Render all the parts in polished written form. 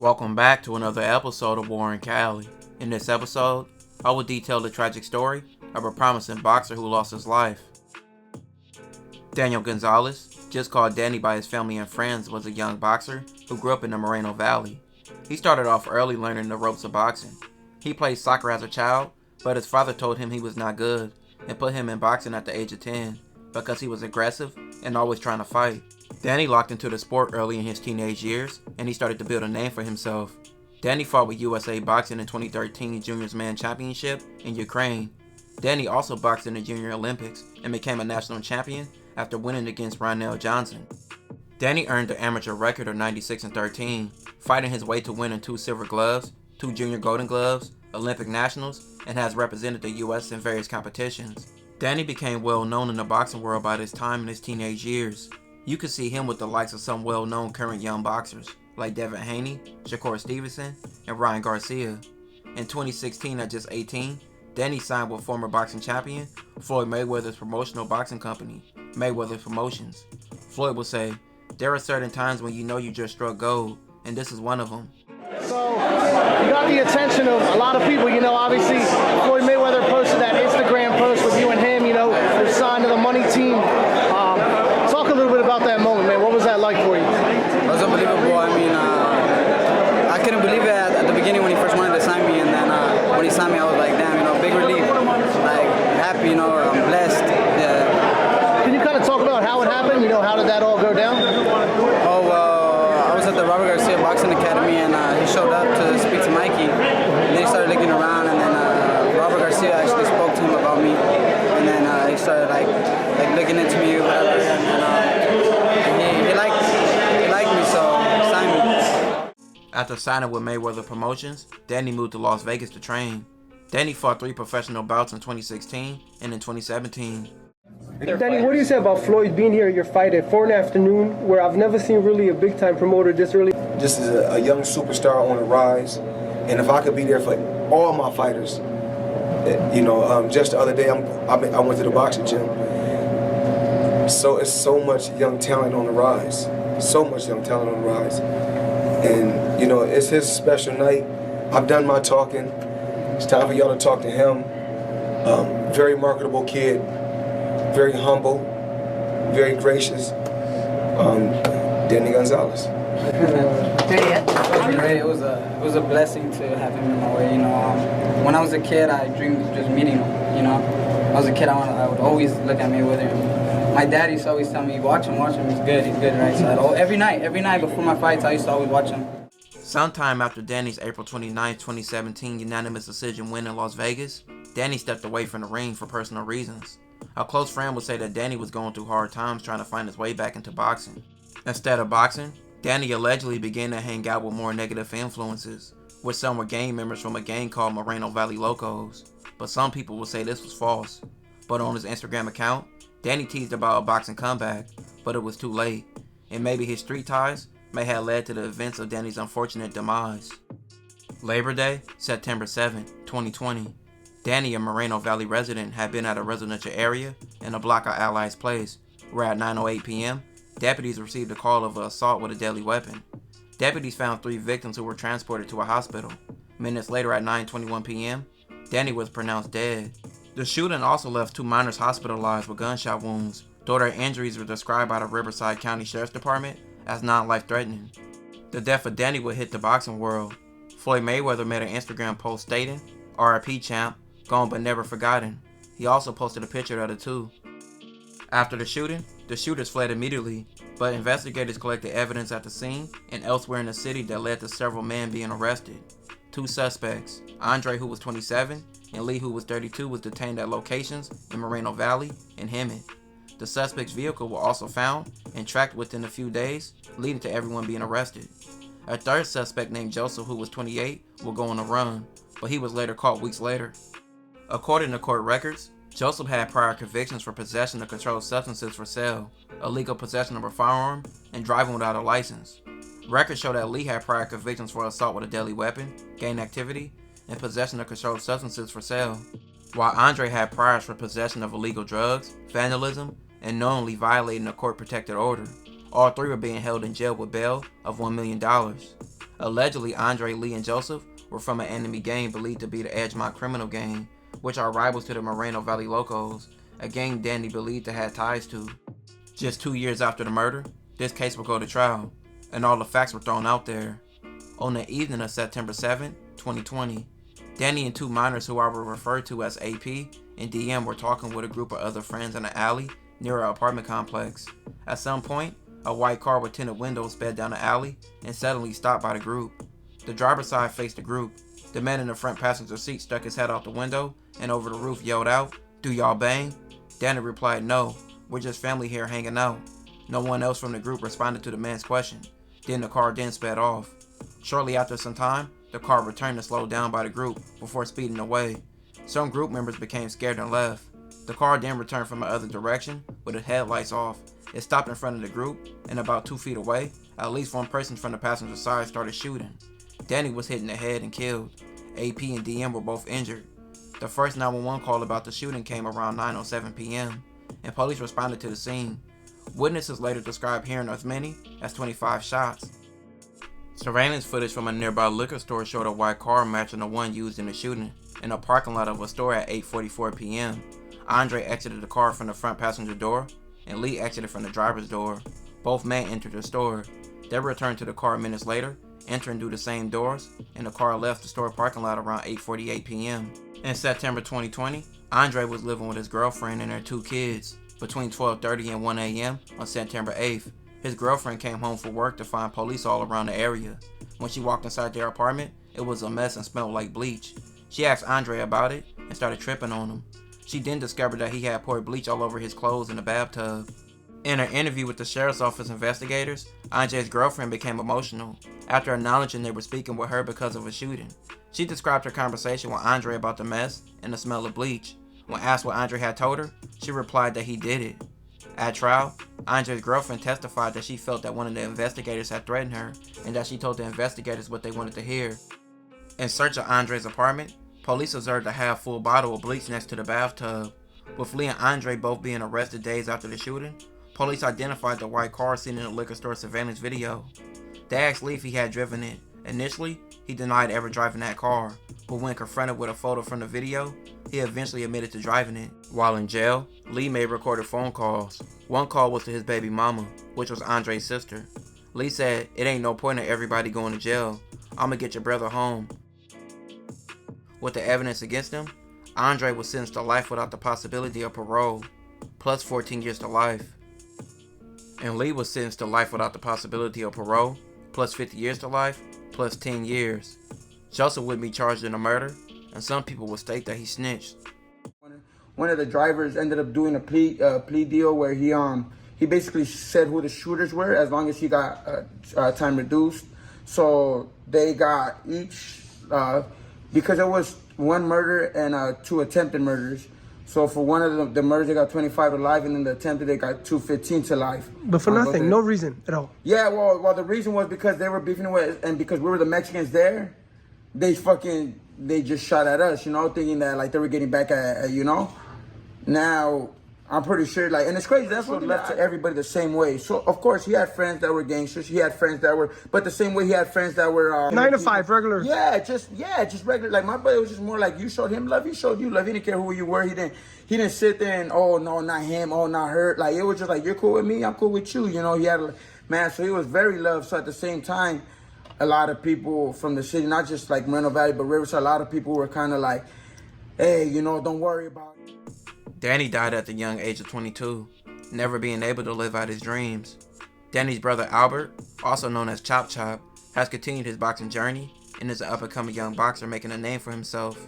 Welcome back to another episode of War in Cali. In this episode, I will detail the tragic story of a promising boxer who lost his life. Daniel Gonzalez, just called Danny by his family and friends, was a young boxer who grew up in the Moreno Valley. He started off early learning the ropes of boxing. He played soccer as a child, but his father told him he was not good and put him in boxing at the age of 10 because he was aggressive and always trying to fight. Danny locked into the sport early in his teenage years, and he started to build a name for himself. Danny fought with USA Boxing in 2013 Juniors Man Championship in Ukraine. Danny also boxed in the Junior Olympics and became a national champion after winning against Ronell Johnson. Danny earned the amateur record of 96-13, fighting his way to winning 2 silver gloves, 2 junior golden gloves, Olympic nationals, and has represented the US in various competitions. Danny became well known in the boxing world by this time in his teenage years. You could see him with the likes of some well-known current young boxers like Devin Haney, Shakur Stevenson, and Ryan Garcia. In 2016, at just 18, Danny signed with former boxing champion Floyd Mayweather's promotional boxing company, Mayweather Promotions. Floyd would say, "There are certain times when you know you just struck gold, and this is one of them." So, you got the attention of a lot of people. Obviously, Floyd Mayweather posted that Instagram post with you and him, you're signed to the money team. Talk a little bit about that moment, man. What was that like for you? It was unbelievable. I couldn't believe it at the beginning when he first wanted to sign me, and then when he signed me, I was like, damn, big relief. Like, happy, I'm blessed. Yeah. Can you kind of talk about how it happened? How did that all go down? Oh, well, I was at the Robert Garcia Boxing Academy, and he showed up to speak to Mikey. And then he started looking around, and then Robert Garcia actually spoke to him about me. And then he started like looking into me or whatever, and he liked me, so he signed me. After signing with Mayweather Promotions, Danny moved to Las Vegas to train. Danny fought 3 professional bouts in 2016 and in 2017. Danny, what do you say about Floyd being here at your fight at 4 in the afternoon, where I've never seen really a big-time promoter this early? This is a young superstar on the rise, and if I could be there for all my fighters, just the other day I went to the boxing gym. So it's so much young talent on the rise, and it's his special night. I've done my talking. It's time for y'all to talk to him. Very marketable kid, very humble, very gracious. Danny Gonzalez. It was great. It was a blessing to have him in my way. When I was a kid, I dreamed of just meeting him. When I was a kid, I would always look at Mayweather. And my dad used to always tell me, watch him, he's good, right? So every night before my fights, I used to always watch him. Sometime after Danny's April 29, 2017 unanimous decision win in Las Vegas, Danny stepped away from the ring for personal reasons. A close friend would say that Danny was going through hard times trying to find his way back into boxing. Instead of boxing, Danny allegedly began to hang out with more negative influences, which some were gang members from a gang called Moreno Valley Locos, but some people would say this was false. But on his Instagram account, Danny teased about a boxing comeback, but it was too late, and maybe his street ties may have led to the events of Danny's unfortunate demise. Labor Day, September 7, 2020. Danny, a Moreno Valley resident, had been at a residential area in a block of Allies Place, where at 9:08 p.m., deputies received a call of an assault with a deadly weapon. Deputies found 3 victims who were transported to a hospital. Minutes later at 9:21 p.m., Danny was pronounced dead. The shooting also left 2 minors hospitalized with gunshot wounds, though their injuries were described by the Riverside County Sheriff's Department as non-life-threatening. The death of Danny would hit the boxing world. Floyd Mayweather made an Instagram post stating, "R.I.P. champ, gone but never forgotten." He also posted a picture of the two. After the shooting, the shooters fled immediately, but investigators collected evidence at the scene and elsewhere in the city that led to several men being arrested. 2 suspects, Andre, who was 27, and Lee, who was 32, was detained at locations in Moreno Valley and Hemet. The suspect's vehicle was also found and tracked within a few days, leading to everyone being arrested. A 3rd suspect named Joseph, who was 28, will go on a run, but he was later caught weeks later. According to court records, Joseph had prior convictions for possession of controlled substances for sale, illegal possession of a firearm, and driving without a license. Records show that Lee had prior convictions for assault with a deadly weapon, gang activity, and possession of controlled substances for sale, while Andre had priors for possession of illegal drugs, vandalism, and knowingly violating a court-protected order. All 3 were being held in jail with bail of $1 million. Allegedly, Andre, Lee, and Joseph were from an enemy gang believed to be the Edgemont Criminal Gang, which are rivals to the Moreno Valley Locos, a gang Danny believed to have ties to. Just 2 years after the murder, this case would go to trial, and all the facts were thrown out there. On the evening of September 7, 2020, Danny and two minors who I will refer to as AP and DM were talking with a group of other friends in an alley near an apartment complex. At some point, a white car with tinted windows sped down the alley and suddenly stopped by the group. The driver's side faced the group. The man in the front passenger seat stuck his head out the window and over the roof yelled out, "Do y'all bang?" Danny replied, "No, we're just family here hanging out." No one else from the group responded to the man's question. Then the car sped off. Shortly after some time, the car returned and slowed down by the group before speeding away. Some group members became scared and left. The car then returned from the other direction with its headlights off. It stopped in front of the group, and about 2 feet away, at least one person from the passenger side started shooting. Danny was hit in the head and killed. AP and DM were both injured. The first 911 call about the shooting came around 9:07 p.m., and police responded to the scene. Witnesses later described hearing as many as 25 shots. Surveillance footage from a nearby liquor store showed a white car matching the one used in the shooting in a parking lot of a store at 8:44 p.m. Andre exited the car from the front passenger door, and Lee exited from the driver's door. Both men entered the store. They returned to the car minutes later, entering through the same doors, and the car left the store parking lot around 8:48 p.m. In September 2020, Andre was living with his girlfriend and their 2 kids. Between 12:30 and 1 a.m. on September 8th, his girlfriend came home from work to find police all around the area. When she walked inside their apartment, it was a mess and smelled like bleach. She asked Andre about it and started tripping on him. She then discovered that he had poured bleach all over his clothes in the bathtub. In her interview with the sheriff's office investigators, Andre's girlfriend became emotional after acknowledging they were speaking with her because of a shooting. She described her conversation with Andre about the mess and the smell of bleach. When asked what Andre had told her, she replied that he did it. At trial, Andre's girlfriend testified that she felt that one of the investigators had threatened her and that she told the investigators what they wanted to hear. In search of Andre's apartment, police observed a half-full bottle of bleach next to the bathtub. With Lee and Andre both being arrested days after the shooting, police identified the white car seen in the liquor store surveillance video. They asked Lee if he had driven it. Initially, he denied ever driving that car, but when confronted with a photo from the video, he eventually admitted to driving it. While in jail, Lee made recorded phone calls. One call was to his baby mama, which was Andre's sister. Lee said, "It ain't no point in everybody going to jail. I'ma get your brother home." With the evidence against him, Andre was sentenced to life without the possibility of parole, plus 14 years to life. And Lee was sentenced to life without the possibility of parole, plus 50 years to life, plus 10 years. Joseph would be charged in a murder, and some people would state that he snitched. One of the drivers ended up doing a plea deal where he basically said who the shooters were as long as he got time reduced. So they got each, because it was one murder and 2 attempted murders. So for one of the murders, they got 25 to life, and then the attempted, they got 215 to life. But for nothing, no reason at all. Yeah, well, the reason was because they were beefing with, and because we were the Mexicans there, they just shot at us, thinking that like they were getting back at Now, I'm pretty sure, and it's crazy, that's what left to everybody the same way. So, of course, he had friends that were gangsters, he had friends that were, but the same way he had friends that were... 9 to 5, regular. Yeah, just regular. Like, my brother was just more like, you showed him love, he showed you love. He didn't care who you were. He didn't sit there and, oh, no, not him, oh, not her. Like, it was just like, you're cool with me, I'm cool with you. He had, so he was very loved. So at the same time, a lot of people from the city, not just like Moreno Valley, but Riverside, a lot of people were kind of like, hey, don't worry about it. Danny died at the young age of 22, never being able to live out his dreams. Danny's brother Albert, also known as Chop Chop, has continued his boxing journey and is an up-and-coming young boxer making a name for himself.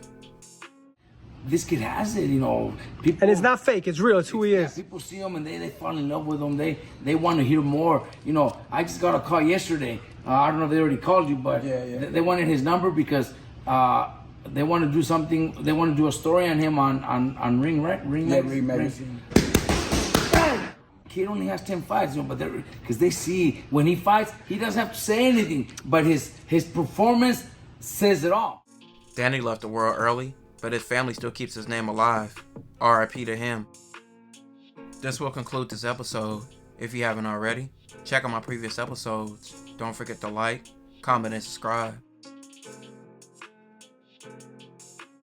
This kid has it, people. And it's not fake, it's real, it's who he is. People see him and they fall in love with him. They want to hear more. I just got a call yesterday. I don't know if they already called you, but they wanted his number because they want to do something. They want to do a story on him on Ring, right? Ring Magazine. Kid only has 10 fights, but because they see when he fights, he doesn't have to say anything, but his performance says it all. Danny left the world early, but his family still keeps his name alive. R.I.P. to him. This will conclude this episode. If you haven't already, check out my previous episodes. Don't forget to like, comment, and subscribe.